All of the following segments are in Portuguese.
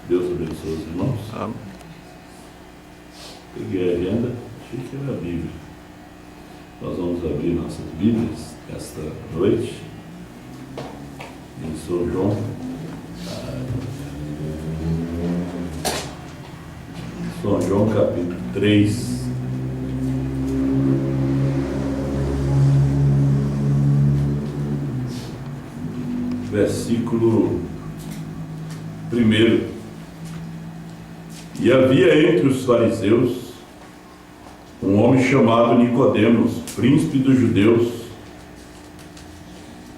Deus abençoe os irmãos. Amém. Peguei a agenda, achei que era a Bíblia. Nós vamos abrir nossas Bíblias esta noite em São João. São João capítulo 3. Versículo 1. E havia entre os fariseus um homem chamado Nicodemos, príncipe dos judeus.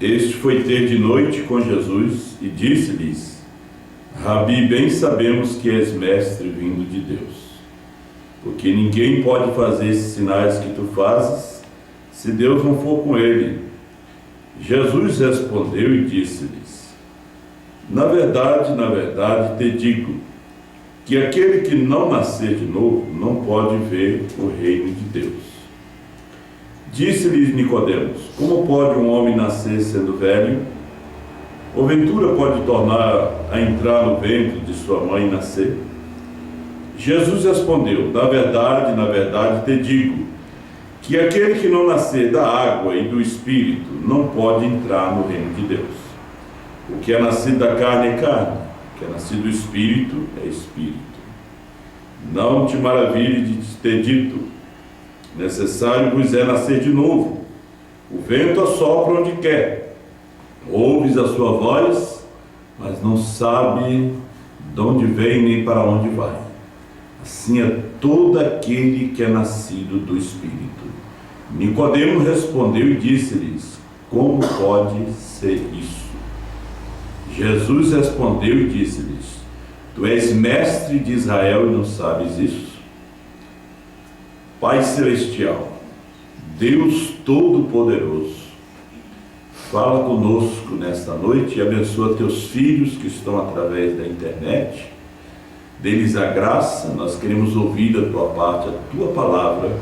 Este foi ter de noite com Jesus e disse-lhes: Rabi, bem sabemos que és mestre vindo de Deus, porque ninguém pode fazer esses sinais que tu fazes, se Deus não for com ele. Jesus respondeu e disse-lhes: na verdade, te digo, que aquele que não nascer de novo não pode ver o reino de Deus. Disse-lhes Nicodemos: como pode um homem nascer sendo velho? Porventura pode tornar a entrar no ventre de sua mãe e nascer? Jesus respondeu: na verdade te digo, que aquele que não nascer da água e do Espírito não pode entrar no reino de Deus. O que é nascido da carne é carne, o que é nascido do Espírito é Espírito. Não te maravilhe de te ter dito: necessário vos é nascer de novo. O vento assopra onde quer, ouves a sua voz, mas não sabe de onde vem nem para onde vai. Assim é todo aquele que é nascido do Espírito. Nicodemo respondeu e disse-lhes: como pode ser isso? Jesus respondeu e disse-lhes: tu és mestre de Israel e não sabes isso? Pai Celestial, Deus Todo-Poderoso, fala conosco nesta noite e abençoa teus filhos que estão através da internet. Dê-lhes a graça, nós queremos ouvir da tua parte a tua palavra,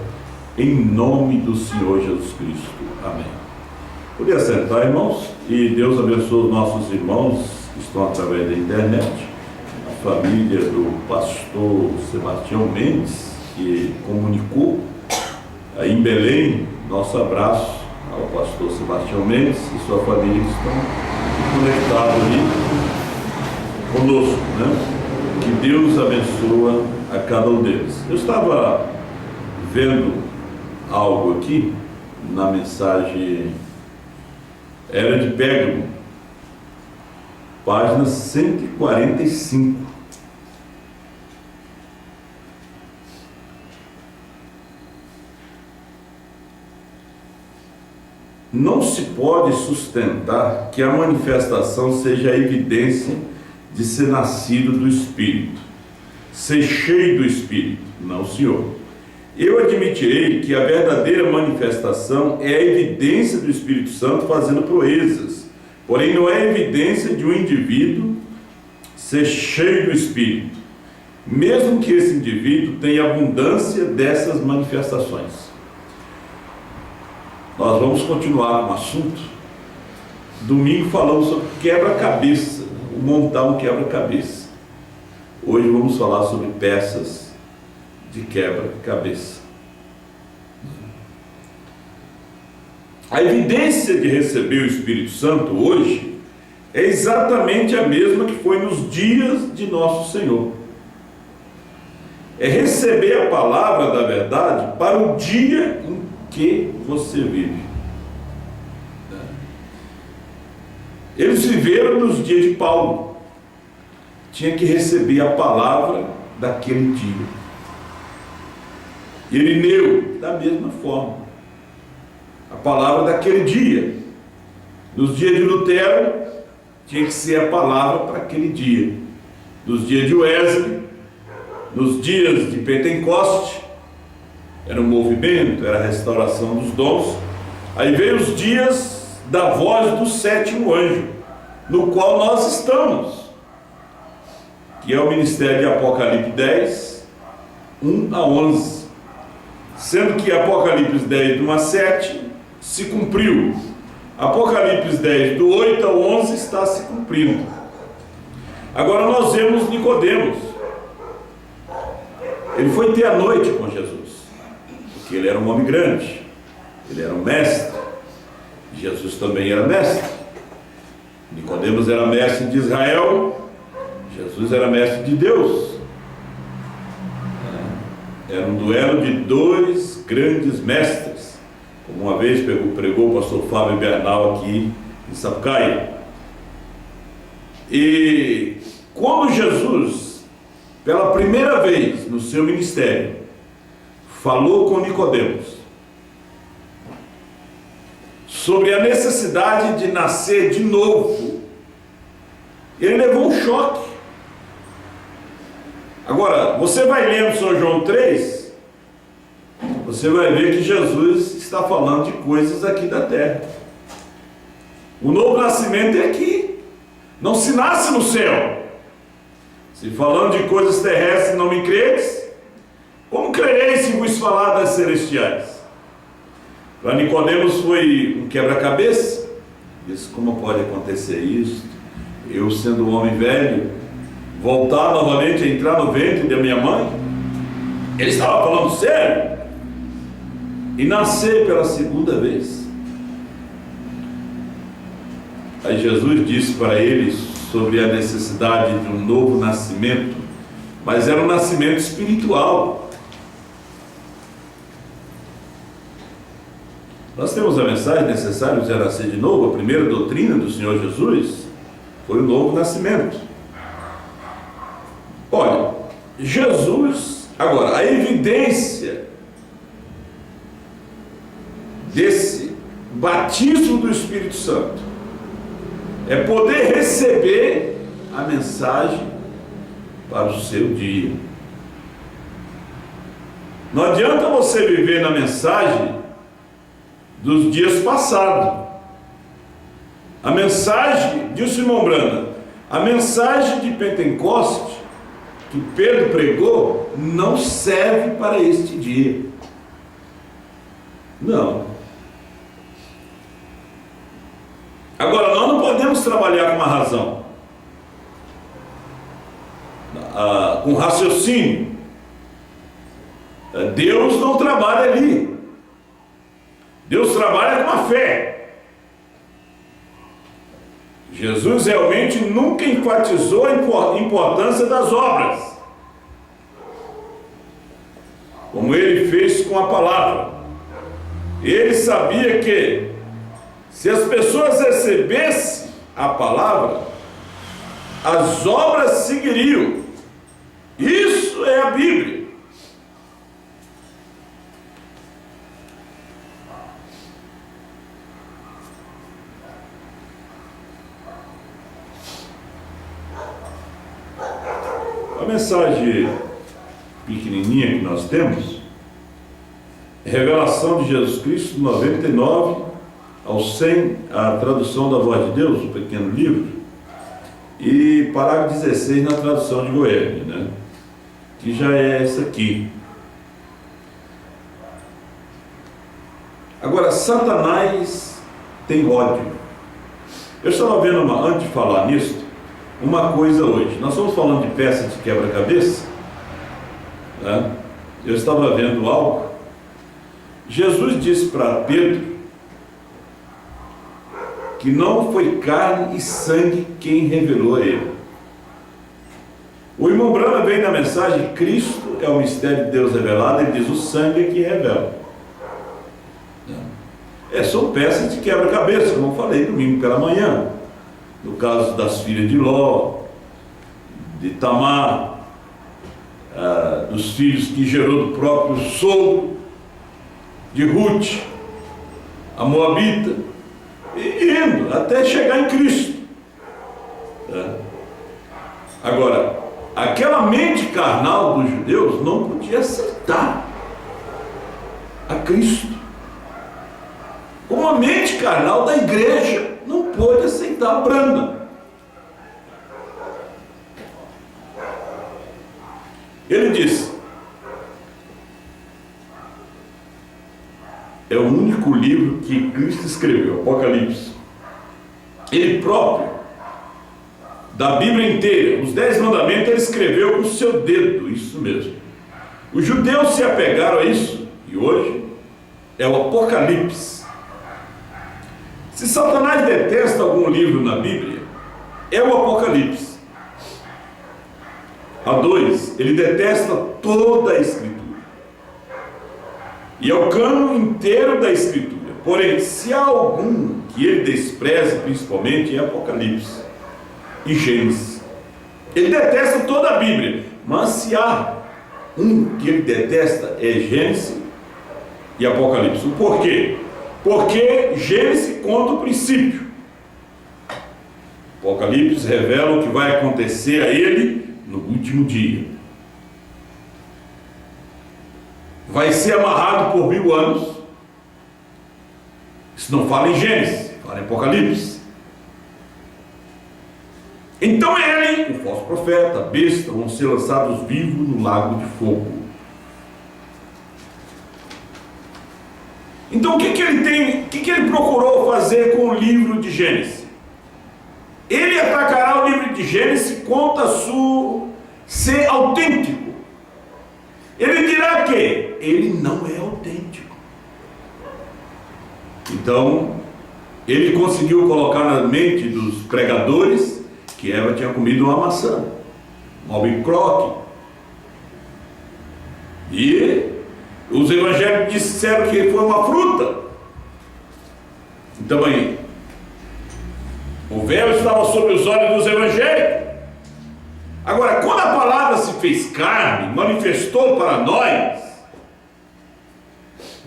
em nome do Senhor Jesus Cristo. Amém. Podia sentar, irmãos, e Deus abençoe os nossos irmãos que estão através da internet, a família do pastor Sebastião Mendes, que comunicou aí em Belém. Nosso abraço ao pastor Sebastião Mendes e sua família que estão conectados ali conosco, né? Que Deus abençoe a cada um deles. Eu estava vendo algo aqui na mensagem Era de Pérgamo, página 145. Não se pode sustentar que a manifestação seja a evidência de ser nascido do Espírito, ser cheio do Espírito. Não, senhor. Eu admitirei que a verdadeira manifestação é a evidência do Espírito Santo fazendo proezas, porém não é a evidência de um indivíduo ser cheio do Espírito, mesmo que esse indivíduo tenha abundância dessas manifestações. Nós vamos continuar com o assunto. Domingo falamos sobre quebra-cabeça, montar um quebra-cabeça. Hoje vamos falar sobre peças de quebra-cabeça. A evidência de receber o Espírito Santo hoje é exatamente a mesma que foi nos dias de nosso Senhor. É receber a palavra da verdade para o dia em que você vive. Eles viveram nos dias de Paulo. Tinha que receber a palavra daquele dia. Irineu, da mesma forma. A palavra daquele dia. Nos dias de Lutero, tinha que ser a palavra para aquele dia. Nos dias de Wesley, nos dias de Pentecoste, era um movimento, era a restauração dos dons. Aí veio os dias da voz do sétimo anjo, no qual nós estamos, que é o ministério de Apocalipse 10, 1 a 11. Sendo que Apocalipse 10, do 1 a 7, se cumpriu. Apocalipse 10, do 8 ao 11, está se cumprindo. Agora nós vemos Nicodemos. Ele foi ter a noite com Jesus, porque ele era um homem grande, ele era um mestre. Jesus também era mestre. Nicodemos era mestre de Israel, Jesus era mestre de Deus. Era um duelo de dois grandes mestres, como uma vez pregou o pastor Fábio Bernal aqui em Sapucaí. E quando Jesus, pela primeira vez no seu ministério, falou com Nicodemos sobre a necessidade de nascer de novo, ele levou um choque. Agora, você vai lendo São João 3, você vai ver que Jesus está falando de coisas aqui da terra. O novo nascimento é aqui, não se nasce no céu. Se falando de coisas terrestres não me credes, como crereis se vos falar das celestiais? Para Nicodemos foi um quebra-cabeça. Disse: como pode acontecer isso? Eu, sendo um homem velho, voltar novamente a entrar no ventre da minha mãe? Ele estava falando sério. E nascer pela segunda vez. Aí Jesus disse para eles sobre a necessidade de um novo nascimento, mas era um nascimento espiritual. Nós temos a mensagem: necessário já nascer de novo. A primeira doutrina do Senhor Jesus foi o novo nascimento. Olha, Jesus, agora, a evidência desse batismo do Espírito Santo é poder receber a mensagem para o seu dia. Não adianta você viver na mensagem dos dias passados. A mensagem de Simão Branda, a mensagem de Pentecoste que Pedro pregou, não serve para este dia. Não. Agora, nós não podemos trabalhar com uma razão, com raciocínio. Deus não trabalha ali. Deus trabalha com a fé. Jesus realmente nunca enfatizou a importância das obras, como ele fez com a palavra. Ele sabia que se as pessoas recebessem a palavra, as obras seguiriam. Isso é a Bíblia. A mensagem pequenininha que nós temos é a revelação de Jesus Cristo, 99 ao 100, a tradução da Voz de Deus, um pequeno livro, e parágrafo 16 na tradução de Goiânia, né? Que já é essa aqui. Agora, Satanás tem ódio. Eu estava vendo, antes de falar nisso, uma coisa hoje. Nós estamos falando de peça de quebra-cabeça, né? Eu estava vendo algo. Jesus disse para Pedro que não foi carne e sangue quem revelou a ele. O irmão Branham vem na mensagem: Cristo é o mistério de Deus revelado. Ele diz: o sangue é que revela. São peças de quebra-cabeça, como eu falei domingo pela manhã, no caso das filhas de Ló, de Tamar, dos filhos que gerou do próprio sogro, de Ruth, a Moabita, e indo até chegar em Cristo. Agora, aquela mente carnal dos judeus não podia aceitar a Cristo. Como a mente carnal da igreja não pôde aceitar a Branham. Ele disse: é o único livro que Cristo escreveu, Apocalipse. Ele próprio, da Bíblia inteira, os 10 mandamentos, ele escreveu com o seu dedo, isso mesmo. Os judeus se apegaram a isso, e hoje é o Apocalipse. Se Satanás detesta algum livro na Bíblia, é o Apocalipse. A 2, ele detesta toda a Escritura. E é o cânon inteiro da Escritura. Porém, se há algum que ele despreza, principalmente, é Apocalipse e Gênesis. Ele detesta toda a Bíblia, mas se há um que ele detesta, é Gênesis e Apocalipse. O porquê? Porque Gênesis conta o princípio. Apocalipse revela o que vai acontecer a ele no último dia. Vai ser amarrado por 1000 anos. Isso não fala em Gênesis, fala em Apocalipse. Então ele, o falso profeta, a besta, vão ser lançados vivos no lago de fogo. Então o que ele tem, o que ele procurou fazer com o livro de Gênesis? Ele atacará o livro de Gênesis contra ser autêntico. Ele dirá que ele não é autêntico. Então, ele conseguiu colocar na mente dos pregadores que Eva tinha comido uma maçã, um albicroque. E os evangélicos disseram que foi uma fruta. Então aí, o véu estava sobre os olhos dos evangélicos. Agora, quando a palavra se fez carne, manifestou para nós,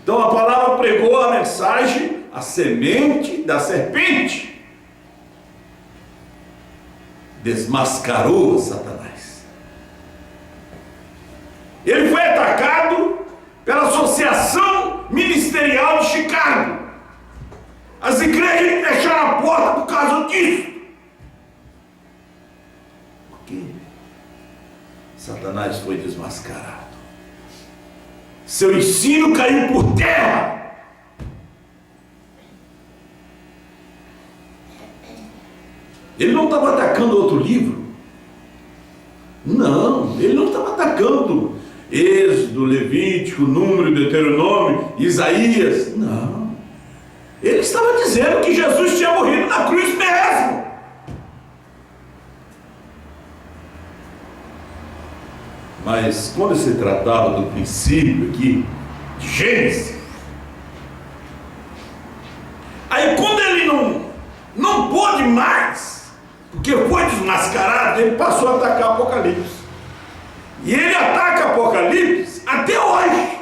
então a palavra pregou a mensagem, a semente da serpente. Desmascarou Satanás. Ele foi atacado pela Associação Ministerial de Chicago. As igrejas fecharam a porta por causa disso. Por quê? Satanás foi desmascarado. Seu ensino caiu por terra. Ele não estava atacando outro livro. Não, ele não estava atacando Êxodo, Levítico, Número, Deuteronômio, Isaías. Não. Ele estava dizendo que Jesus tinha morrido na cruz mesmo. Mas quando se tratava do princípio aqui, de Gênesis, aí quando ele não pôde mais, porque foi desmascarado, ele passou a atacar Apocalipse. E ele ataca Apocalipse até hoje.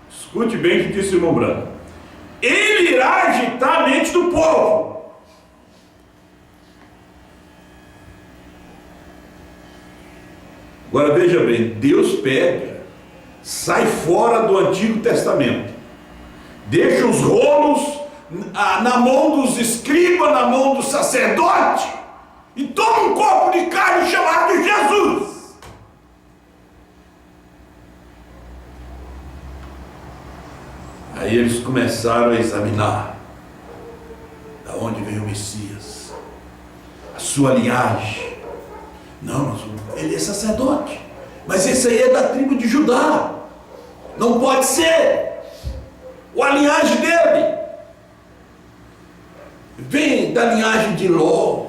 Escute bem o que disse o irmão Branham. Ele irá agitar a mente do povo. Agora veja bem, Deus pega, sai fora do Antigo Testamento, deixa os rolos na mão dos escribas, na mão do sacerdote, e toma um corpo de carne chamado Jesus. Aí eles começaram a examinar da onde veio o Messias, a sua linhagem. Não, mas ele é sacerdote, mas esse aí é da tribo de Judá, não pode ser a linhagem dele. vem da linhagem de Ló,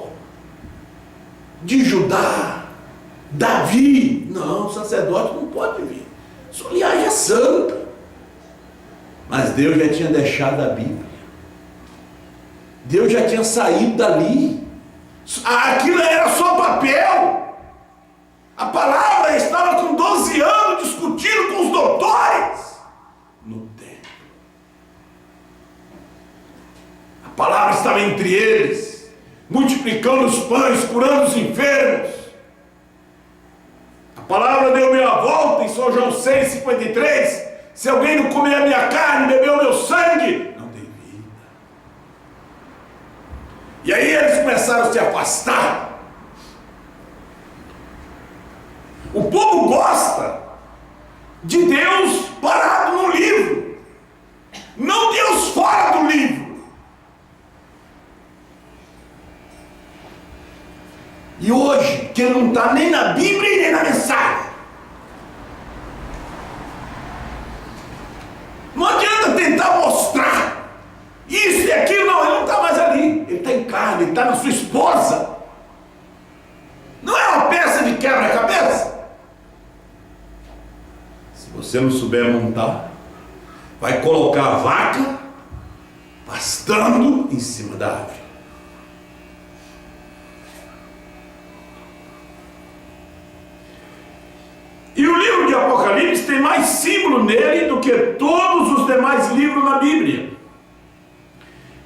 de Judá, Davi. Não, o sacerdote não pode vir. Sua linhagem é santa. Mas Deus já tinha deixado a Bíblia. Deus já tinha saído dali. Aquilo era só papel. A palavra estava com 12 anos discutindo com os doutores no templo. A palavra estava entre eles, multiplicando os pães, curando os enfermos. A palavra deu meia volta em São João 6,53. Se alguém não comer a minha carne, beber o meu sangue, não tem vida. E aí eles começaram a se afastar. O povo gosta de Deus parado no livro, não Deus fora do livro. E hoje, que não está nem na Bíblia e nem na mensagem. Não adianta tentar mostrar isso e aquilo, não, ele não está mais ali. Ele está em carne, ele está na sua esposa. Não é uma peça de quebra-cabeça. Se você não souber montar, vai colocar a vaca pastando em cima da árvore. E o livro de Apocalipse tem mais símbolo nele do que todos os demais livros na Bíblia.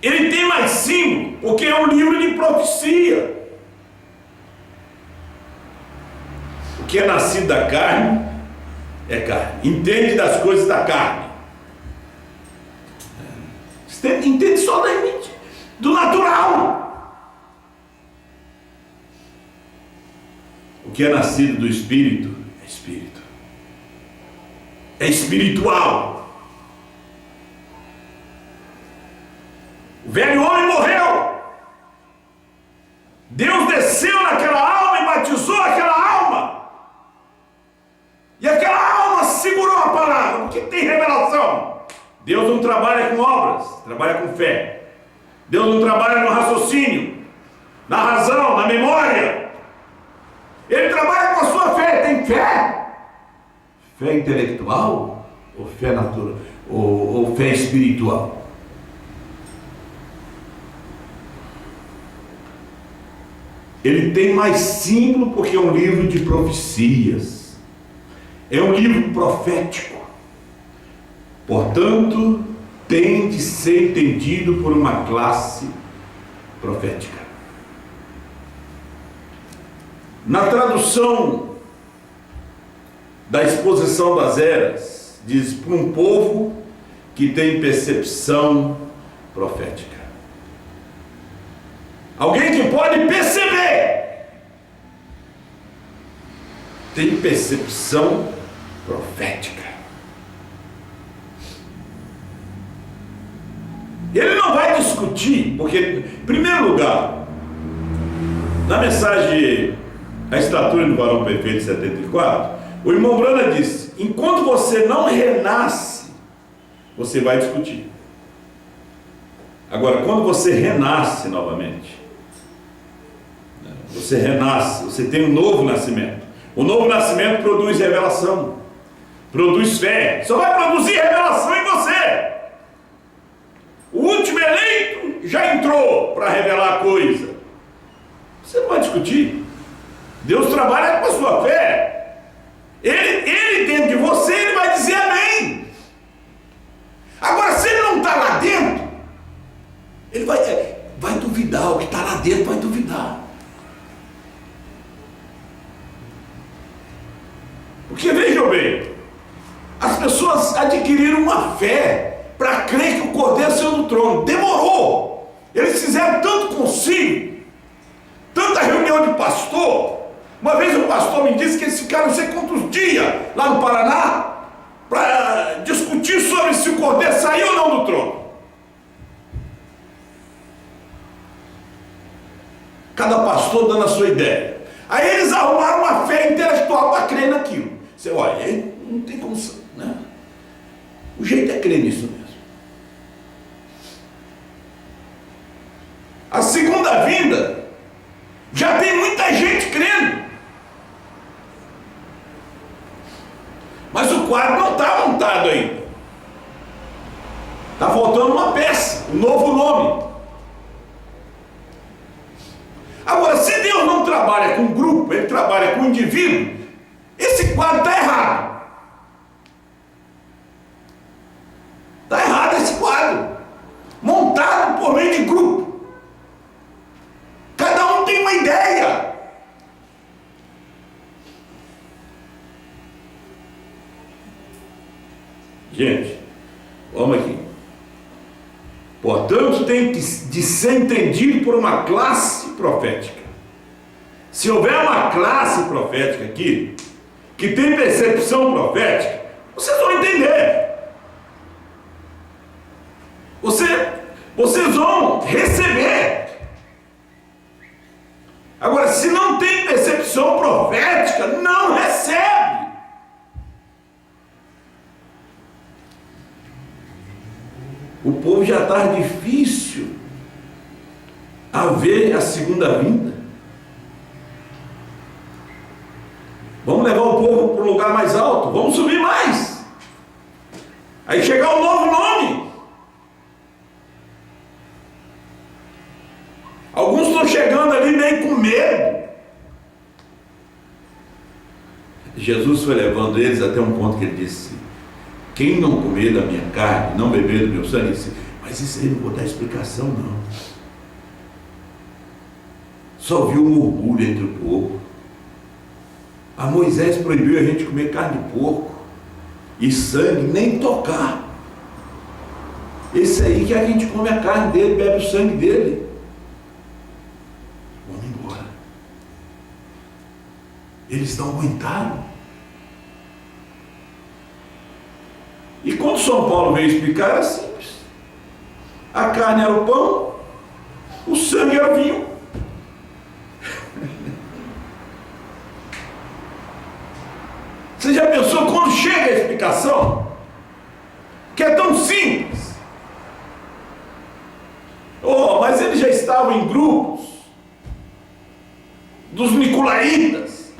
Ele tem mais símbolo porque é um livro de profecia. O que é nascido da carne é carne. Entende das coisas da carne. Entende só do natural. O que é nascido do Espírito é Espírito. É espiritual. O velho homem morreu. Deus desceu naquela alma e batizou aquela alma. E aquela alma segurou a palavra, porque tem revelação. Deus não trabalha com obras, trabalha com fé. Deus não trabalha no raciocínio, na razão, na memória. Ele trabalha com a sua fé. Tem fé? Fé intelectual ou fé natural? Ou fé espiritual? Ele tem mais símbolo porque é um livro de profecias. É um livro profético. Portanto, tem de ser entendido por uma classe profética. Na tradução da exposição das eras, diz para um povo que tem percepção profética. Alguém que pode perceber, tem percepção profética. Ele não vai discutir, porque, em primeiro lugar, na mensagem A Estatura do Varão Perfeito 74, o irmão Brana disse: enquanto você não renasce, você vai discutir. Agora, quando você renasce novamente, você renasce, você tem um novo nascimento. O novo nascimento produz revelação, produz fé. Só vai produzir revelação em você. O último eleito já entrou para revelar a coisa. Você não vai discutir. Deus trabalha com a sua fé. Ele dentro de você, ele vai dizer amém. Agora, se ele não está lá dentro, ele vai duvidar. O que está lá dentro vai duvidar. Porque vejam bem, as pessoas adquiriram uma fé para crer que o Cordeiro saiu do trono. Demorou. Eles fizeram tanto concílio, tanta reunião de pastor. Uma vez um pastor me disse que eles ficaram não sei quantos dias lá no Paraná para discutir sobre se o Cordeiro saiu ou não do trono. Cada pastor dando a sua ideia. Aí eles arrumaram uma fé intelectual para crer naquilo. Você olha, não tem como, né? O jeito é crer nisso mesmo. Mas o quadro não está montado ainda. Está faltando uma peça, um novo nome. Agora, se Deus não trabalha com grupo, Ele trabalha com indivíduo, esse quadro está errado. Está errado esse quadro. Montado por meio de grupo. Cada um tem uma ideia. Gente, vamos aqui. Portanto, tem de ser entendido por uma classe profética. Se houver uma classe profética aqui, que tem percepção profética, vocês vão entender. Vocês vão receber. Agora, se não tem percepção profética, não recebe. O povo já está difícil a ver a segunda vinda. Vamos levar o povo para um lugar mais alto, vamos subir mais. Aí chegar um novo nome. Alguns estão chegando ali meio com medo. Jesus foi levando eles até um ponto que ele disse: quem não comer da minha carne, não beber do meu sangue, disse, mas isso aí não vou dar explicação não. Só viu um murmúrio entre o povo. A Moisés proibiu a gente comer carne de porco e sangue, nem tocar. Esse aí que a gente come a carne dele, bebe o sangue dele. Vamos embora. Eles não aguentaram. E quando São Paulo veio explicar, era simples. A carne era o pão, o sangue era o vinho. Você já pensou quando chega a explicação? Que é tão simples. Oh, mas eles já estavam em grupos dos nicolaítas.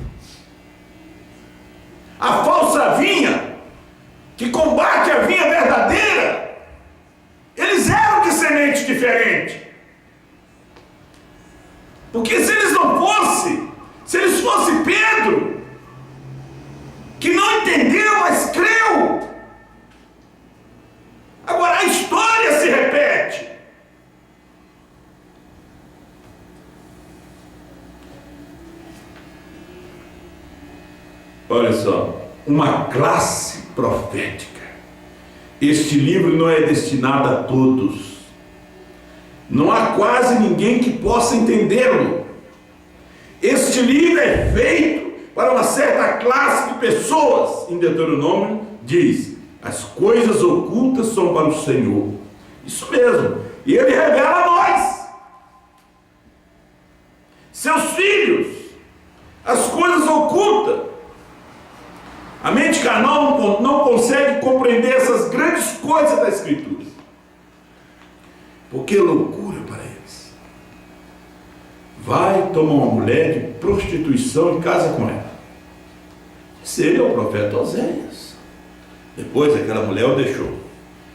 A falsa vinha que combate a vinha verdadeira, eles eram de semente diferente. Porque se eles não fossem, se eles fossem Pedro, que não entendeu, mas creu. Agora a história se repete. Olha só, uma classe profética. Este livro não é destinado a todos. Não há quase ninguém que possa entendê-lo. Este livro é feito para uma certa classe de pessoas. Em Deuteronômio diz: as coisas ocultas são para o Senhor. Isso mesmo. E Ele revela a nós, seus filhos, as coisas ocultas. A mente carnal não consegue compreender essas grandes coisas da Escritura, porque é loucura para eles. Vai, toma uma mulher de prostituição e casa com ela. Esse ele é o profeta Oséias. Depois aquela mulher o deixou.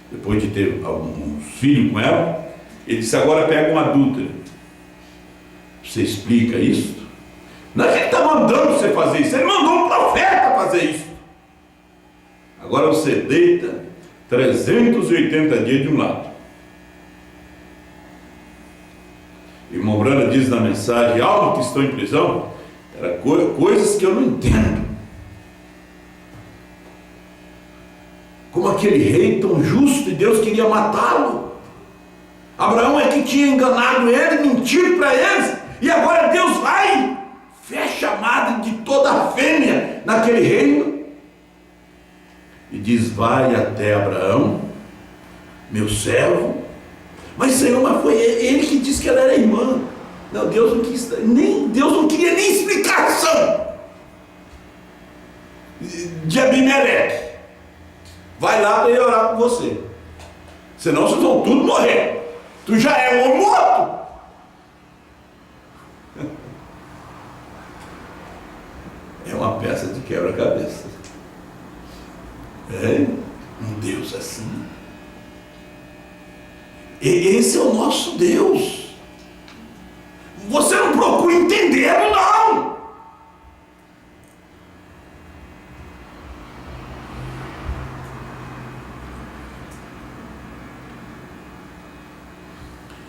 Depois de ter alguns filhos com ela, ele disse: agora pega uma adúltera. Você explica isso? Não é que ele está mandando você fazer isso, ele mandou um profeta fazer isso. Agora você deita 380 dias de um lado. Irmão Brana diz na mensagem: algo que estão em prisão, era coisas que eu não entendo. Como aquele rei tão justo e Deus queria matá-lo. Abraão é que tinha enganado ele, mentido para eles, e agora Deus vai, fecha a madre de toda a fêmea naquele reino e diz: vai até Abraão, meu servo. Mas Senhor, mas foi ele que disse que ela era irmã. Não, Deus não quis, Deus não queria nem explicação de Abimeleque. Vai lá para ele orar por você, senão vocês vão tudo morrer. Tu já é um homem morto. É uma peça de quebra-cabeça. É, um Deus assim. E esse é o nosso Deus. Você não procura entendê-lo, não.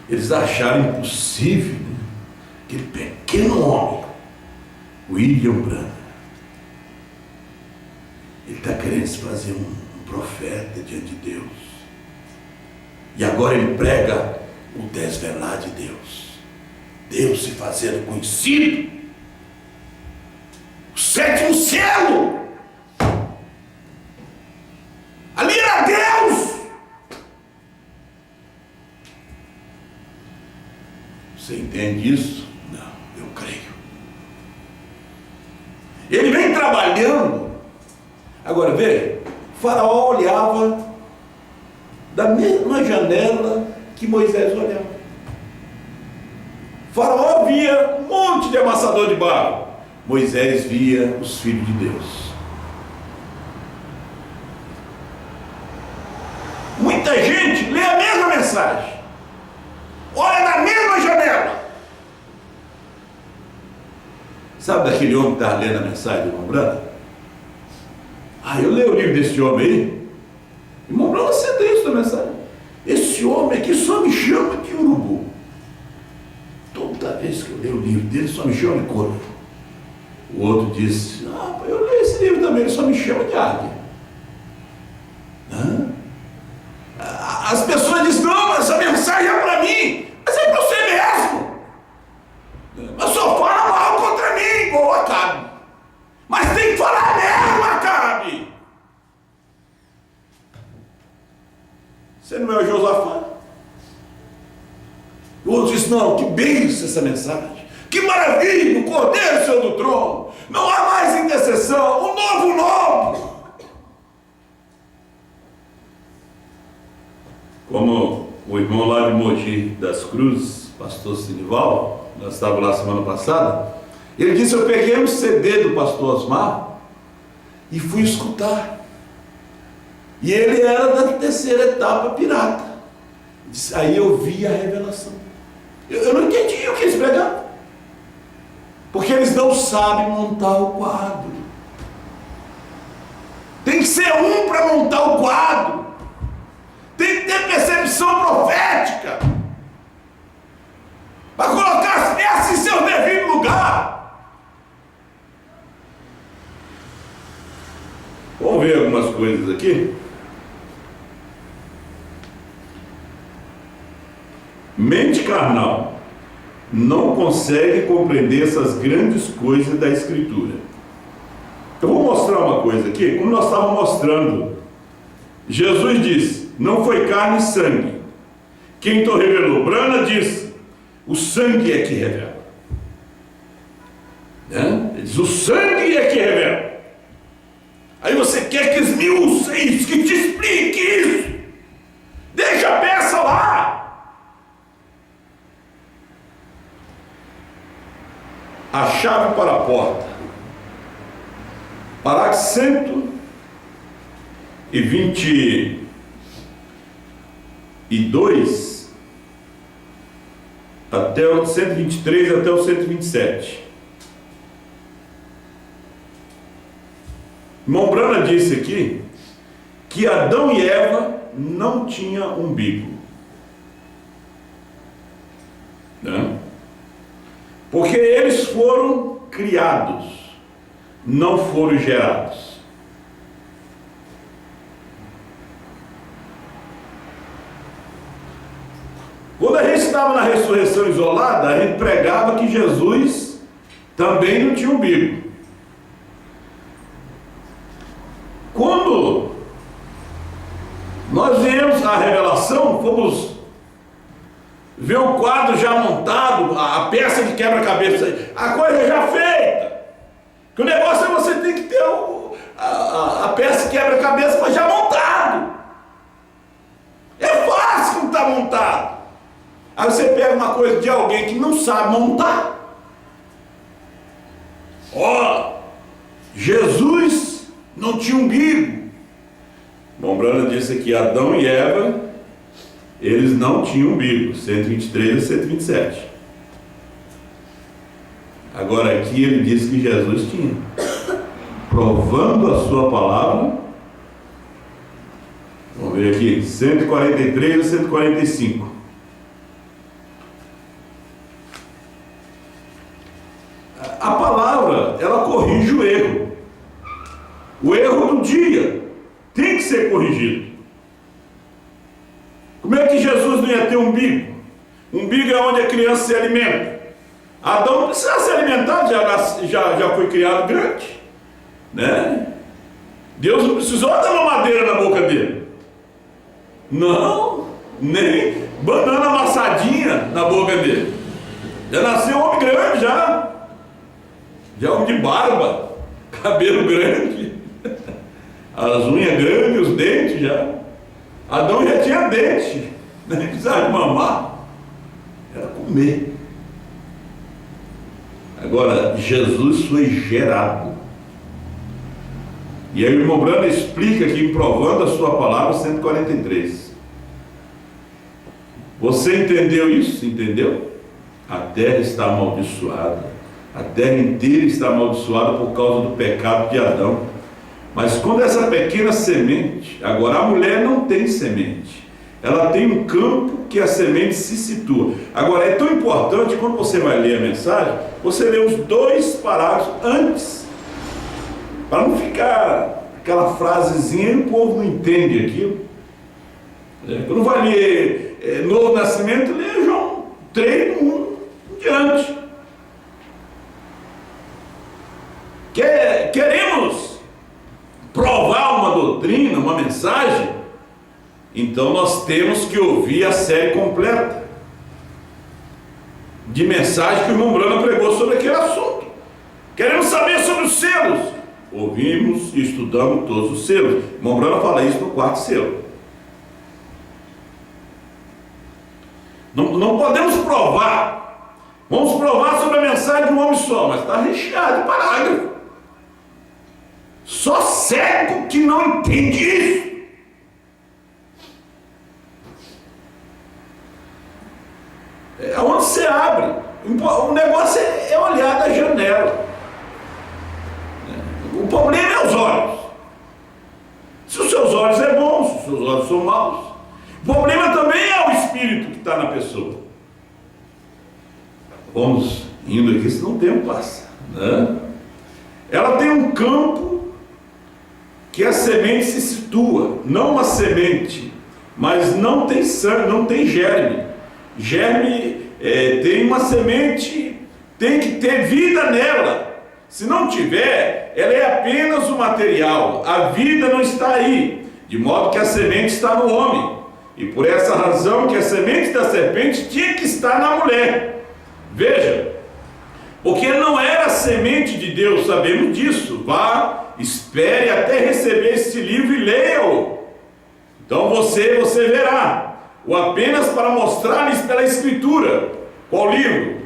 Eles acharam impossível, né? Aquele pequeno homem, William Branham, ele está querendo se fazer um profeta diante de Deus. E agora ele prega o desvelar de Deus. Deus se fazendo conhecido. O sétimo selo. Ali era Deus. Você entende isso? Não, eu creio. Ele vem trabalhando. Agora veja, Faraó olhava da mesma janela que Moisés olhava. Faraó via um monte de amassador de barro. Moisés via os filhos de Deus. Muita gente lê a mesma mensagem, olha na mesma janela. Sabe daquele homem que estava lendo a mensagem do irmão Branham? Eu leio o livro desse homem aí. Irmão Branham acendeu isso na mensagem. Esse homem aqui só me chama de urubu. Toda vez que eu leio o livro dele, só me chama de corvo. O outro disse: eu leio esse livro também, ele só me chama de águia. As pessoas dizem: não, mas essa mensagem é para mim. Mas é para você mesmo. Mas só fala mal contra mim, igual Acabe. Mas tem que falar mesmo, Acabe. Você não é o Josafá? O outro disse: não, que bênção essa mensagem. Que maravilha, o Cordeiro Senhor do trono. Não há mais intercessão, um novo nome. Como o irmão lá de Mogi das Cruzes, pastor Sinival, nós estávamos lá semana passada, ele disse: eu peguei um CD do pastor Osmar e fui escutar. E ele era da terceira etapa pirata. Disse, aí eu vi a revelação. Eu não entendi o que eles pregavam, porque eles não sabem montar o quadro. Tem que ser um para montar o quadro. Tem que ter percepção profética para colocar as peças em seu devido lugar. Vamos ver algumas coisas aqui. Mente carnal não consegue compreender essas grandes coisas da Escritura. Eu vou mostrar uma coisa aqui, como nós estávamos mostrando. Jesus disse: não foi carne e sangue quem te revelou. Branham disse: o sangue é que revela. Ele diz: o sangue é que revela. Aí você quer que esmiuce isso, que te explique isso. Deixa a peça lá. A chave para a porta. Parágrafo 122 até o 123 até o 127. Irmão Branham disse aqui que Adão e Eva não tinham umbigo, né? Porque eles foram criados, não foram gerados. Quando a gente estava na ressurreição isolada, a gente pregava que Jesus também não tinha umbigo. Quando nós viemos a revelação, fomos ver o quadro já montado, a peça de quebra-cabeça, a coisa já feita. Que o negócio é você tem que ter a peça de quebra-cabeça, mas já montado. É fácil quando está montado. Aí você pega uma coisa de alguém que não sabe montar. Jesus não tinha umbigo. Mombrana disse que Adão e Eva, eles não tinham umbigo, 123 a 127. Agora aqui ele diz que Jesus tinha. Provando a sua palavra, vamos ver aqui, 143 a 145. A palavra, ela corrige o erro. O erro do dia tem que ser corrigido. Como é que Jesus não ia ter umbigo? Umbigo é onde a criança se alimenta. Adão não precisava se alimentar, já foi criado grande, né? Deus não precisou dar uma madeira na boca dele. Não, nem banana amassadinha na boca dele. Já nasceu homem grande, já homem de barba, cabelo grande, as unhas grandes, os dentes já. Adão já tinha dente, nem precisava de mamar, era comer. Agora, Jesus foi gerado. E aí o irmão Brando explica aqui, provando a sua palavra, 143. Você entendeu isso? Entendeu? A terra está amaldiçoada. A terra inteira está amaldiçoada por causa do pecado de Adão. Mas quando essa pequena semente, agora a mulher não tem semente, ela tem um campo que a semente se situa. Agora é tão importante, quando você vai ler a mensagem, você lê os 2 parágrafos antes, para não ficar aquela frasezinha e o povo não entende aquilo. Quando vai ler Novo Nascimento, lê João 3, 1 em diante. Queremos provar uma doutrina, uma mensagem, então nós temos que ouvir a série completa de mensagem que o irmão Brana pregou sobre aquele assunto. Queremos saber sobre os selos, ouvimos e estudamos todos os selos. O irmão Brana fala isso no 4º selo. Não podemos provar. Vamos provar sobre a mensagem de um homem só, mas está recheado de parágrafo. Só cego que não entende isso. É onde você abre. O negócio é olhar da janela. O problema é os olhos. Se os seus olhos é bom, se os seus olhos são maus. O problema também é o espírito que está na pessoa. Vamos indo aqui, senão o tempo passa, né? Ela tem um campo que a semente se situa, não uma semente, mas não tem sangue, não tem germe. Germe tem uma semente, tem que ter vida nela. Se não tiver, ela é apenas o material, a vida não está aí, de modo que a semente está no homem. E por essa razão que a semente da serpente tinha que estar na mulher. Veja, porque não era a semente de Deus, sabemos disso. Vá, espere até receber esse livro e leia-o. Então você verá, ou apenas para mostrar-lhes pela Escritura. Qual livro?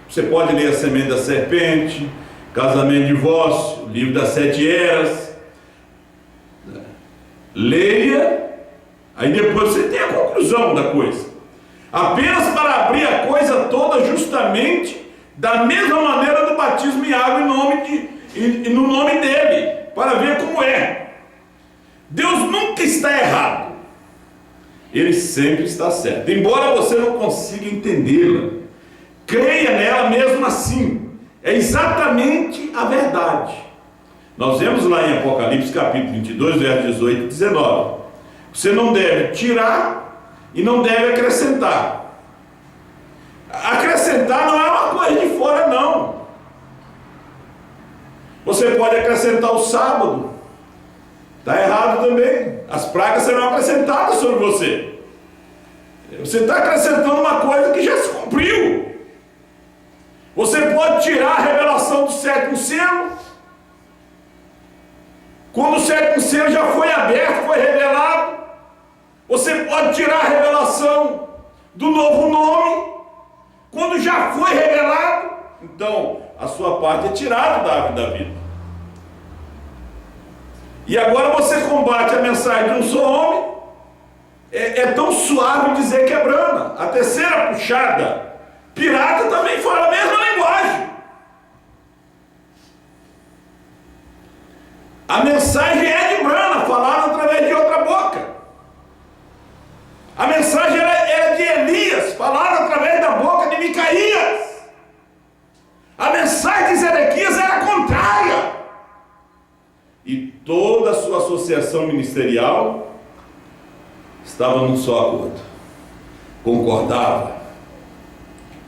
Você pode ler a semente da serpente, casamento e divórcio, livro das 7 eras. Leia, aí depois você tem a conclusão da coisa. Apenas para abrir a coisa toda justamente da mesma maneira do batismo em água no nome dele, para ver como é. Deus nunca está errado. Ele sempre está certo. Embora você não consiga entendê-la, creia nela mesmo assim. É exatamente a verdade. Nós vemos lá em Apocalipse capítulo 22, versos 18 e 19. Você não deve tirar e não deve acrescentar. Acrescentar não é uma coisa de fora, não. Você pode acrescentar o sábado. Está errado também. As pragas serão acrescentadas sobre você. Você está acrescentando uma coisa que já se cumpriu. Você pode tirar a revelação do 7º selo. Quando o 7º selo já foi aberto, foi revelado. Você pode tirar a revelação do novo nome. Quando já foi revelado, então a sua parte é tirada da árvore da vida. E agora você combate a mensagem de um só homem. É tão suave dizer que é brana. A terceira puxada, pirata, também fala a mesma linguagem. A mensagem é de brana, falada através de outra boca. A mensagem era de Elias, falada através da boca de Micaías. A mensagem de Zedequias era contrária. E toda a sua associação ministerial estava num só acordo. Concordava.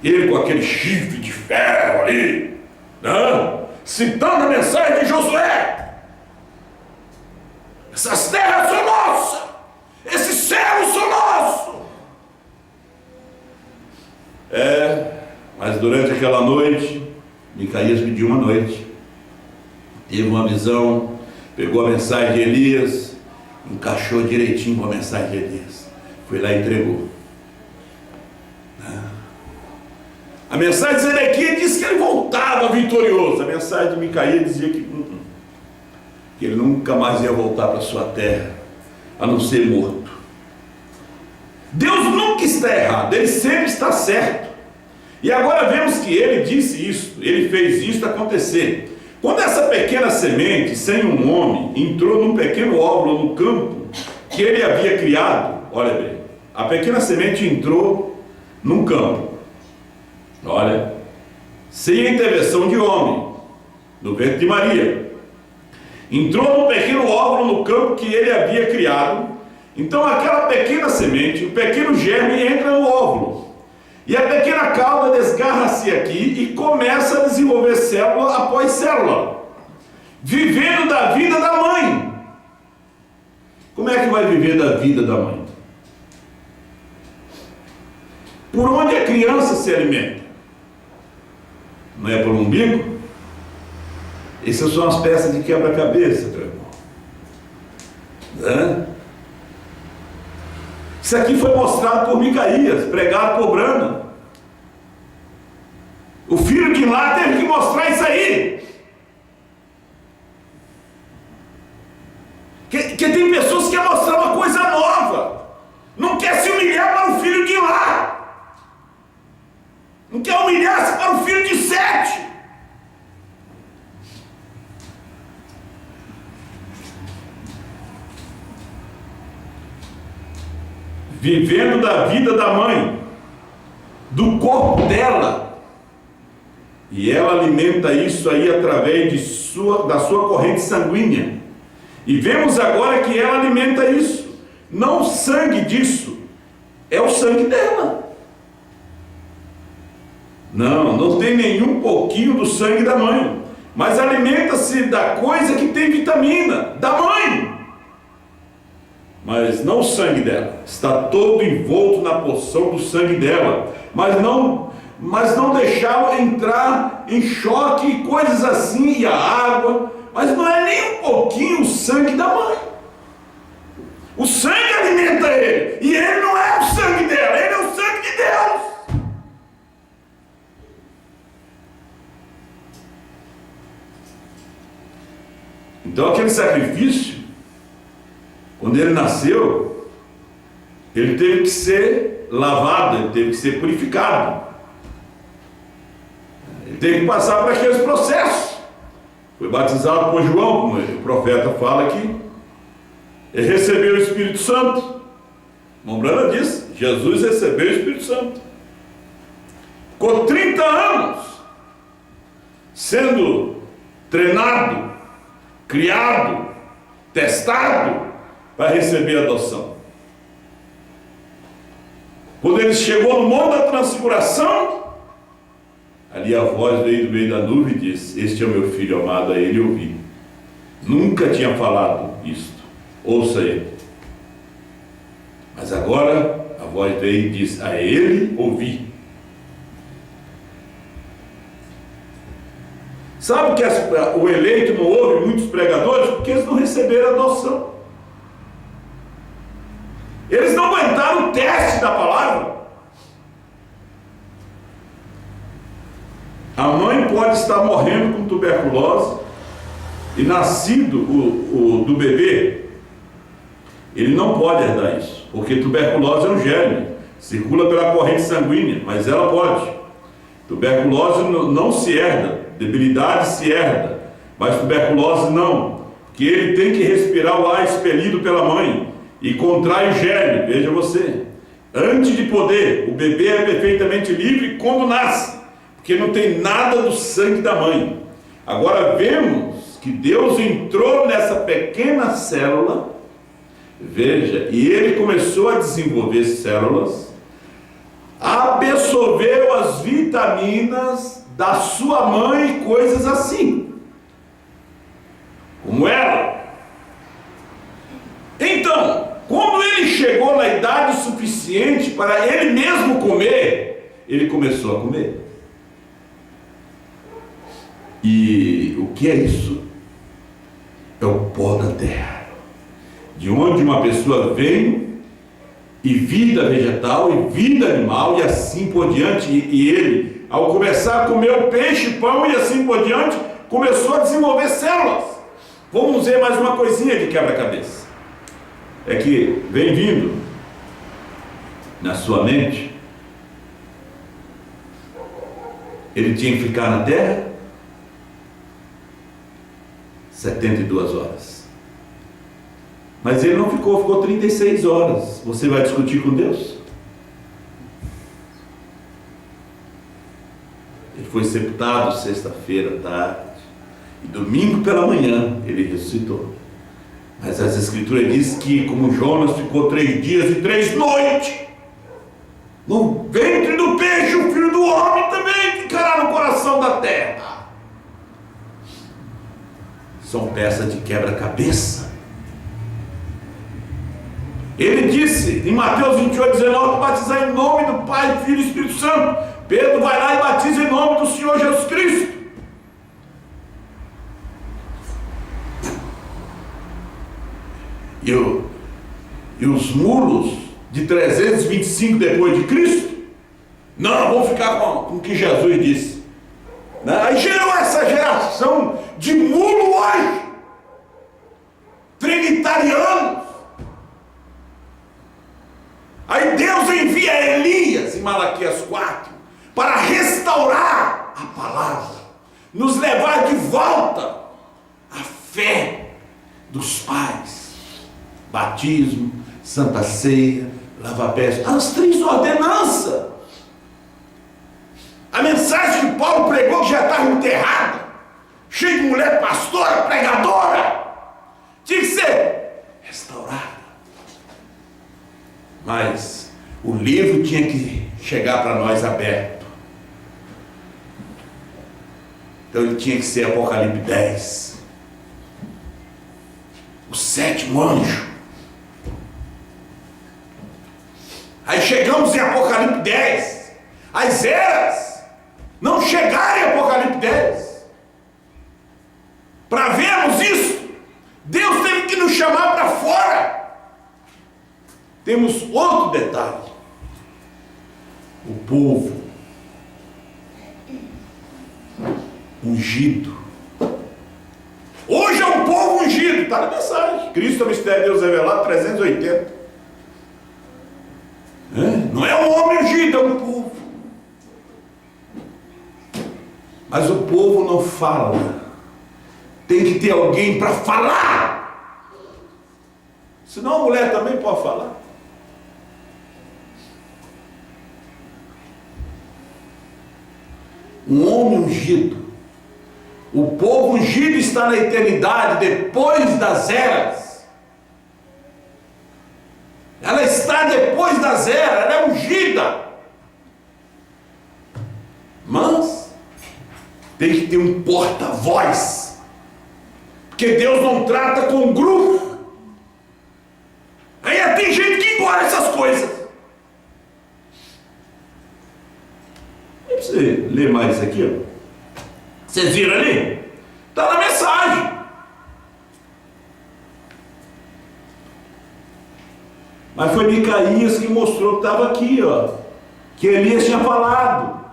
Ele com aquele chifre de ferro ali, né? Citando a mensagem de Josué. Essas terras são nossas. Esses céus são nossos. Mas durante aquela noite, Micaías pediu uma noite. Teve uma visão, pegou a mensagem de Elias, encaixou direitinho com a mensagem de Elias. Foi lá e entregou. A mensagem de Zedequias disse que ele voltava vitorioso. A mensagem de Micaías dizia que ele nunca mais ia voltar para sua terra, a não ser morto. Deus nunca está errado, Ele sempre está certo. E agora vemos que Ele disse isso, Ele fez isso acontecer. Quando essa pequena semente, sem um homem, entrou num pequeno óvulo no campo que Ele havia criado, olha bem, a pequena semente entrou num campo, olha, sem a intervenção de homem, no ventre de Maria. Entrou num pequeno óvulo no campo que ele havia criado. Então aquela pequena semente, o pequeno germe entra no óvulo. E a pequena cauda desgarra-se aqui e começa a desenvolver célula após célula, vivendo da vida da mãe. Como é que vai viver da vida da mãe? Por onde a criança se alimenta? Não é pelo umbigo? Essas são as peças de quebra-cabeça, meu irmão. Isso aqui foi mostrado por Micaías, pregado por Brana. O filho de lá teve que mostrar isso aí. Que tem pessoas que querem mostrar uma coisa nova. Não quer se humilhar para o filho de lá. Não quer humilhar-se para o filho de Sete. Vivendo da vida da mãe, do corpo dela, e ela alimenta isso aí através da sua corrente sanguínea. E vemos agora que ela alimenta isso, não o sangue disso, é o sangue dela. Não tem nenhum pouquinho do sangue da mãe, mas alimenta-se da coisa que tem vitamina, da mãe. Mas não o sangue dela, está todo envolto na porção do sangue dela, mas não deixá-lo entrar em choque e coisas assim, e a água, mas não é nem um pouquinho o sangue da mãe. O sangue alimenta ele, e ele não é o sangue dela, ele é o sangue de Deus. Então aquele sacrifício, quando ele nasceu, ele teve que ser lavado, ele teve que ser purificado. Ele teve que passar por aqueles processos. Foi batizado por João, como o profeta fala aqui. Ele recebeu o Espírito Santo. Mombrana diz, Jesus recebeu o Espírito Santo. Ficou 30 anos sendo treinado, criado, testado, para receber a adoção. Quando ele chegou no Monte da Transfiguração, ali a voz veio do meio da nuvem e disse: este é o meu filho amado, a ele ouvi. Nunca tinha falado isto, ouça ele. Mas agora a voz veio e disse: a ele ouvi. Sabe que o eleito não ouve muitos pregadores? Porque eles não receberam a adoção. Eles não aguentaram o teste da palavra. A mãe pode estar morrendo com tuberculose, e nascido do bebê, ele não pode herdar isso, porque tuberculose é um germe, circula pela corrente sanguínea, mas ela pode. Tuberculose não se herda, debilidade se herda, mas tuberculose não, porque ele tem que respirar o ar expelido pela mãe e contrai o germe. Veja você, antes de poder, o bebê é perfeitamente livre quando nasce, porque não tem nada do sangue da mãe. Agora vemos que Deus entrou nessa pequena célula, veja, e ele começou a desenvolver células, absorveu as vitaminas da sua mãe, coisas assim, como ela. Então, quando ele chegou na idade suficiente para ele mesmo comer, ele começou a comer. E o que é isso? É o pó da terra, de onde uma pessoa vem, e vida vegetal, e vida animal, e assim por diante. E ele, ao começar a comer o peixe, pão e assim por diante, começou a desenvolver células. Vamos ver mais uma coisinha de quebra-cabeça. É que vem vindo na sua mente, ele tinha que ficar na terra 72 horas. Mas ele não ficou 36 horas. Você vai discutir com Deus? Ele foi sepultado sexta-feira à tarde, e domingo pela manhã ele ressuscitou. Mas as escrituras dizem que, como Jonas ficou 3 dias e 3 noites no ventre do peixe, o Filho do Homem também ficará no coração da terra. São peças de quebra-cabeça. Ele disse em Mateus 28:19, batizar em nome do Pai, Filho e Espírito Santo. Pedro vai lá e batiza em nome do Senhor Jesus Cristo. E os mulos de 325 depois de Cristo, não, vão ficar com o que Jesus disse. Aí gerou essa geração de mulo hoje, trinitarianos. Aí Deus envia Elias em Malaquias 4 para restaurar a palavra, nos levar de volta à fé dos pais. Batismo, Santa Ceia, lava-pés, as 3 ordenanças. A mensagem que Paulo pregou, que já estava enterrada, cheia de mulher pastora, pregadora, tinha que ser restaurada. Mas o livro tinha que chegar para nós aberto. Então ele tinha que ser Apocalipse 10. O 7º anjo. Aí chegamos em Apocalipse 10. As eras não chegaram em Apocalipse 10. Para vermos isso, Deus teve que nos chamar para fora. Temos outro detalhe. O povo ungido. Hoje é um povo ungido, está na mensagem. Cristo é o mistério de Deus revelado, 380. Não é um homem ungido, é um povo. Mas o povo não fala. Tem que ter alguém para falar. Senão a mulher também pode falar. Um homem ungido. O povo ungido está na eternidade, depois das eras. Ela está depois das eras, ela é ungida. Mas tem que ter um porta-voz. Porque Deus não trata com grupo. Aí tem gente que engole essas coisas. E você ler mais isso aqui, ó. Vocês viram ali? Está na mensagem. Mas foi Micaías que mostrou que estava aqui, ó, que Elias tinha falado.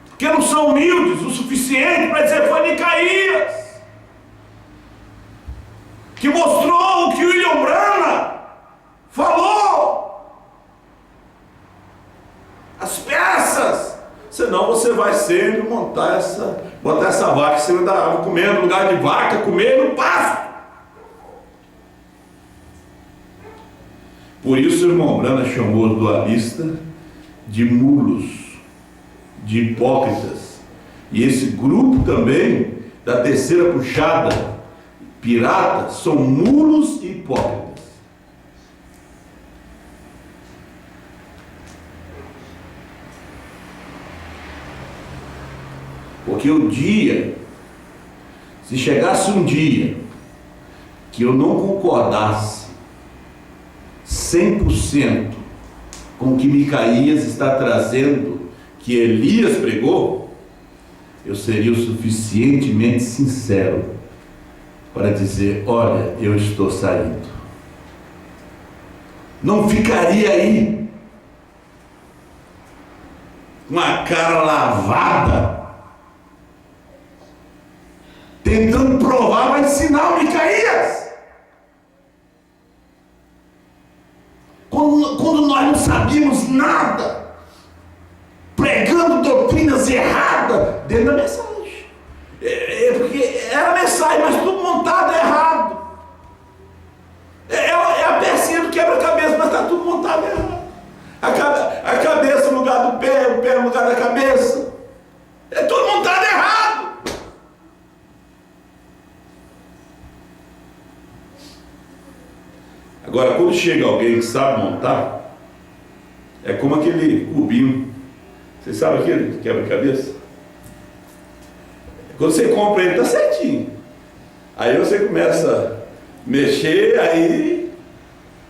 Porque não são humildes o suficiente para dizer foi Micaías. que mostrou o que o William Branham falou. As peças. Senão você vai sempre botar essa vaca em cima da árvore, comendo no lugar de vaca, comendo pasto. Por isso o irmão Branham chamou os dualistas de mulos, de hipócritas. E esse grupo também, da terceira puxada, piratas, são mulos e hipócritas. Porque o dia, se chegasse um dia que eu não concordasse 100% com o que Micaías está trazendo, que Elias pregou, eu seria o suficientemente sincero para dizer: olha, eu estou saindo. Não ficaria aí com a cara lavada, tentando provar, vai ensinar o Micaías. Quando nós não sabíamos nada, pregando doutrinas erradas dentro da mensagem. Porque era mensagem, mas tudo montado errado. É a pecinha do quebra-cabeça, mas está tudo montado errado. A cabeça no lugar do pé, o pé no lugar da cabeça. É tudo montado errado. Agora, quando chega alguém que sabe montar, é como aquele cubinho. Você sabe aquele quebra-cabeça? Quando você compra ele, está certinho. Aí você começa a mexer, aí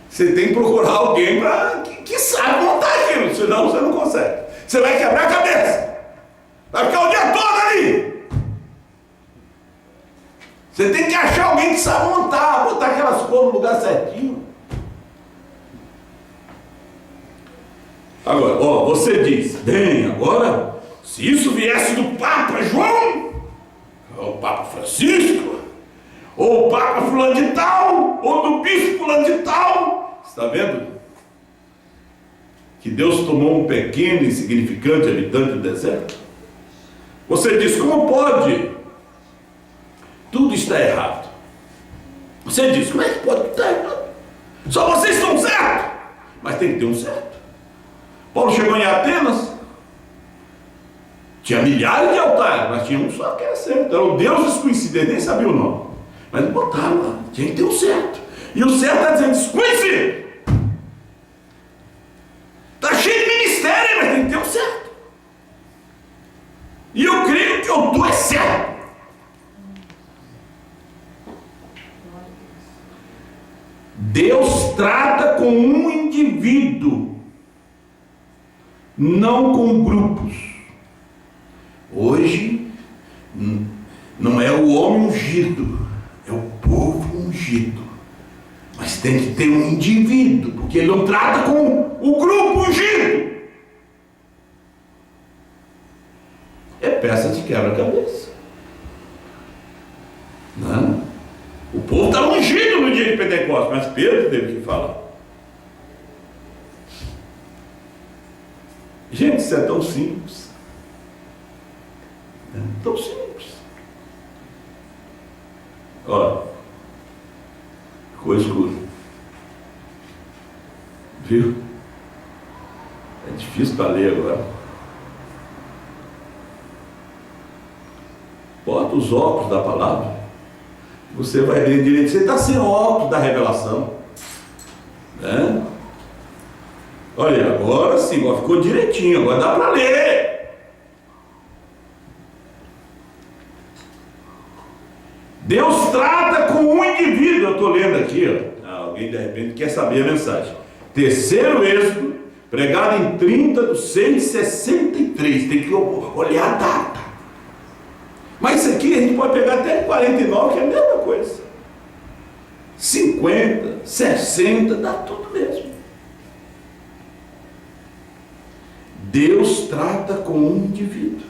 você tem que procurar alguém que sabe montar aquilo, senão você não consegue. Você vai quebrar a cabeça. Vai ficar o dia todo ali. Você tem que achar alguém que sabe montar, botar aquelas cores no lugar certinho. Agora, você diz: bem, agora, se isso viesse do Papa João, ou o Papa Francisco, ou o Papa fulano de tal, ou do Bispo fulano de tal, está vendo? Que Deus tomou um pequeno e insignificante habitante do deserto. Você diz: como pode? Tudo está errado. Você diz: como é que pode estar errado? Só vocês estão certos. Mas tem que ter um certo. Paulo chegou em Atenas, tinha milhares de altares, mas tinha um só que era certo. Eram deuses conhecidos, nem sabia o nome. Mas botaram lá, tinha que ter um certo. E o certo está dizendo: desconhecido. Está cheio de ministério, mas tem que ter um certo. E eu creio que o é certo. Deus trata com um indivíduo, não com grupos. Hoje não é o homem ungido, é o povo ungido. Mas tem que ter um indivíduo, porque ele não trata com o grupo ungido. É peça de quebra-cabeça. Não. O povo está ungido no dia de Pentecostes, mas Pedro teve que falar. Gente, isso é tão simples. É tão simples. Olha, ficou escuro. Viu? É difícil para ler agora. Bota os óculos da palavra. Você vai ler direito. Você está sem óculos da revelação. Né? Olha, agora sim, agora ficou direitinho, agora dá para ler. Deus trata com um indivíduo. Eu estou lendo aqui, ó. Alguém de repente quer saber a mensagem. Terceiro Êxodo, pregado em 30/6/63. Tem que olhar a data. Mas isso aqui a gente pode pegar até 49, que é a mesma coisa. 50, 60, dá tudo mesmo. Deus trata com um indivíduo.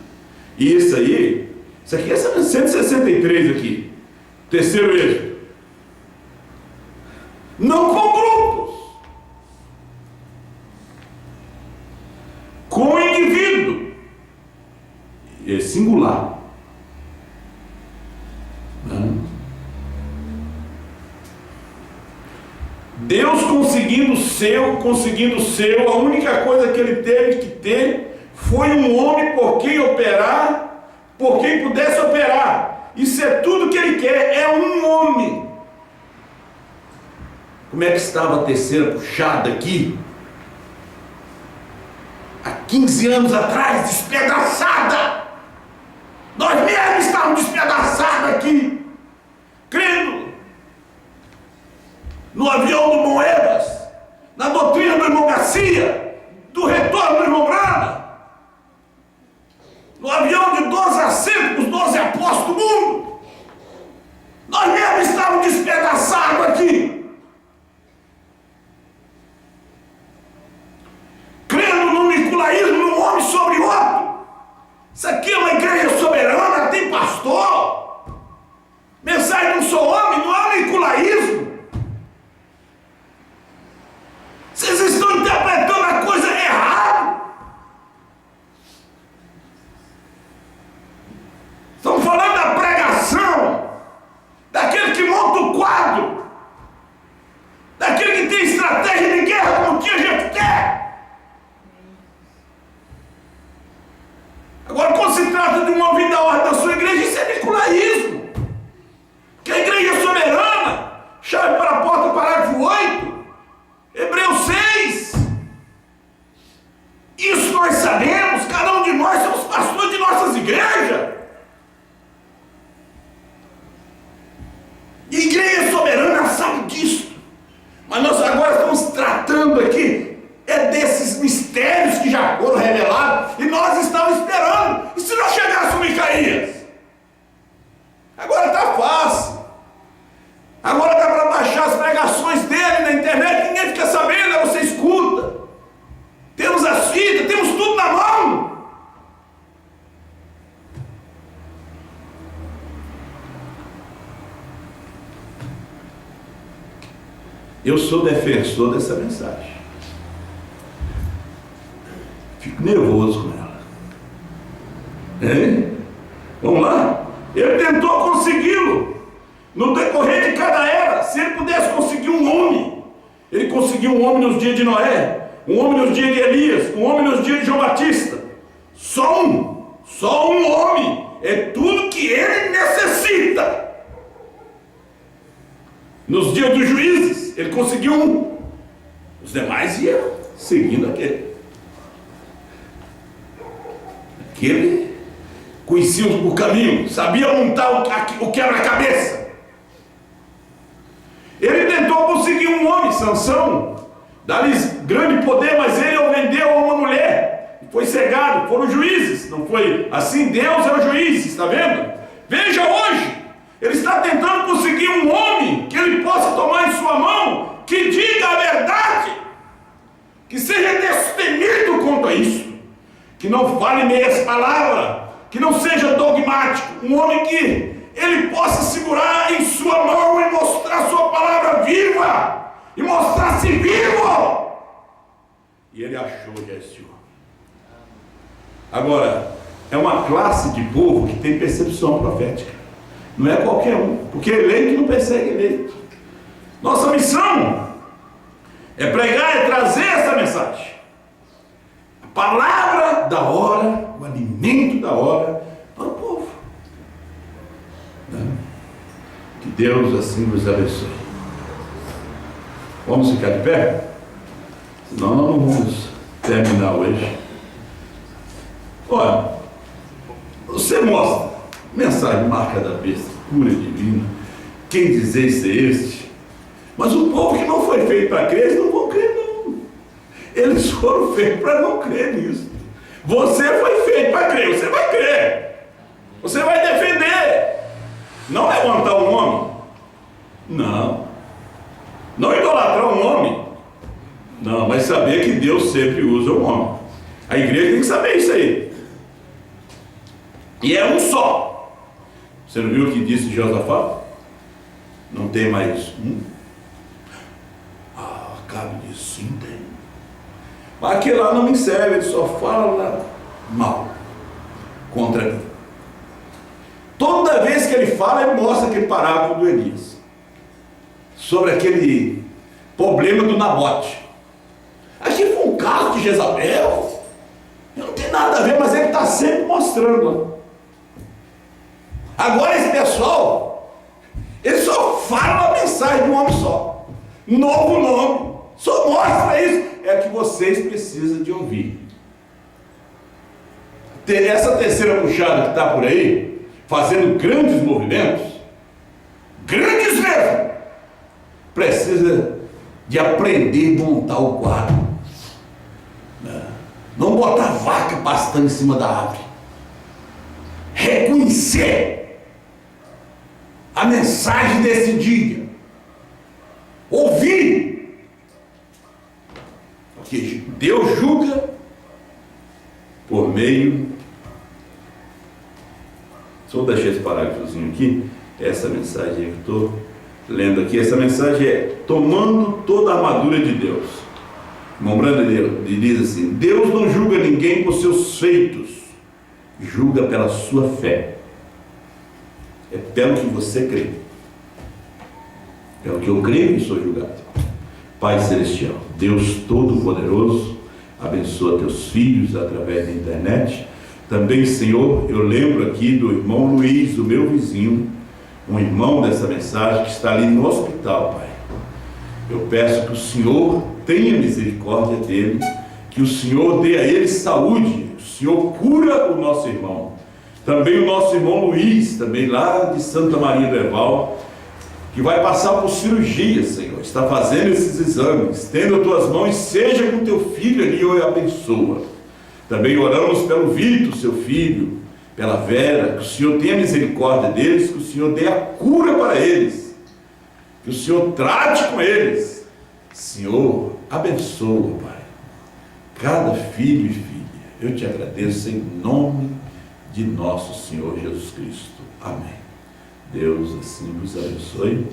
E isso aqui é 163 aqui. Terceiro Êxodo. não com grupos, com o indivíduo, é singular. Deus conseguindo o seu, a única coisa que ele teve que ter foi um homem por quem operar, por quem pudesse operar. Isso é tudo que ele quer, é um homem. Como é que estava a terceira puxada aqui? Há 15 anos atrás, despedaçada. Nós mesmos estávamos despedaçados aqui, crendo no avião do Moedas, na doutrina do irmão Garcia, do retorno do irmão Brana, no avião de 12 assentos, os 12 apóstolos do mundo. Nós mesmos estávamos despedaçados aqui, crendo no nicolaísmo, num homem sobre outro. Isso aqui é uma igreja soberana, tem pastor. Mensagem de um só homem, não é um nicolaísmo. Vocês estão interpretando a coisa errada. Estão falando da pregação, daquele que monta o quadro, daquele que tem estratégia de guerra como que a gente quer. Agora, quando se trata de uma vida da ordem da sua igreja, isso é nicolaísmo. Que a igreja é soberana, chave para a porta, parágrafo 8, Hebreus 6. Isso nós sabemos, cada um de nós somos pastores de nossas igrejas. E a igreja soberana sabe disso. Mas nós agora estamos tratando aqui desses mistérios que já foram revelados, e nós estamos esperando. E se não chegasse o Micaías? Agora está fácil. Agora dá para baixar as pregações dele na internet, ninguém fica sabendo, aí você escuta. Temos as fitas, temos tudo na mão. Eu sou defensor dessa mensagem. Fico nervoso com ela. Hein? Vamos lá? Ele tentou consegui-lo. No decorrer de cada era, se ele pudesse conseguir um homem, ele conseguiu um homem nos dias de Noé, um homem nos dias de Elias, um homem nos dias de João Batista. Só um homem. É tudo que ele necessita. Nos dias dos juízes, ele conseguiu um. Os demais iam seguindo aquele. Aquele conhecia o caminho, sabia montar o quebra-cabeça. Ele tentou conseguir um homem, Sansão, dá-lhes grande poder, mas ele o vendeu a uma mulher, e foi cegado. Foram juízes, não foi assim? Deus é o juiz, está vendo? Veja hoje, ele está tentando conseguir um homem que ele possa tomar em sua mão, que diga a verdade, que seja destemido quanto a isso, que não fale meias palavras, que não seja dogmático, um homem que ele possa segurar em sua mão e mostrar sua palavra viva, e mostrar-se vivo. E ele achou já esse homem. Agora, é uma classe de povo que tem percepção profética. Não é qualquer um, porque eleito não persegue eleito. Nossa missão é pregar, é trazer essa mensagem. A palavra da hora, o alimento da hora para o povo. Que Deus assim nos abençoe. Vamos ficar de pé? Senão nós não vamos terminar hoje. Olha, você mostra mensagem marca da besta, cura divina, quem dizer ser este? Mas o povo que não foi feito para crer, eles não vão crer não. Eles foram feitos para não crer nisso. Você foi feito para crer, você vai crer. Você vai defender. Não levantar um homem. Não. Não idolatrar um homem. Não, mas saber que Deus sempre usa um homem. A igreja tem que saber isso aí. E é um só. Você não viu o que disse Josafá? Não tem mais um. Acabe disso, sim, tem. Mas aquele lá não me serve, ele só fala mal contra mim. Toda vez que ele fala, ele mostra aquele parágrafo do Elias sobre aquele problema do Nabote. Aqui foi um caso de Jezabel, não tem nada a ver, mas ele está sempre mostrando. Agora esse pessoal, ele só fala uma mensagem de um homem só, novo nome, só mostra isso. É que vocês precisam de ouvir. Essa terceira puxada que está por aí, fazendo grandes movimentos, grandes mesmo, precisa de aprender a montar o quadro. Não botar vaca pastando em cima da árvore. Reconhecer a mensagem desse dia. Ouvir. Porque Deus julga por meio. Só deixar esse parágrafozinho aqui. Essa mensagem que eu estou lendo aqui. Essa mensagem é: tomando toda a armadura de Deus. Lembrando, ele diz assim: Deus não julga ninguém por seus feitos, julga pela sua fé. É pelo que você crê. Pelo que eu creio e sou julgado. Pai Celestial, Deus Todo-Poderoso, abençoa teus filhos através da internet. Também, Senhor, eu lembro aqui do irmão Luiz, o meu vizinho, um irmão dessa mensagem que está ali no hospital, Pai. Eu peço que o Senhor tenha misericórdia dele, que o Senhor dê a ele saúde, o Senhor cura o nosso irmão. Também o nosso irmão Luiz, também lá de Santa Maria do Herval, que vai passar por cirurgia, Senhor, está fazendo esses exames. Estenda as tuas mãos e seja com teu filho ali, eu abençoa. Também oramos pelo Vitor, seu filho, pela Vera, que o Senhor tenha misericórdia deles, que o Senhor dê a cura para eles, que o Senhor trate com eles. Senhor, abençoa, Pai, cada filho e filha. Eu te agradeço em nome de nosso Senhor Jesus Cristo. Amém. Deus assim vos abençoe.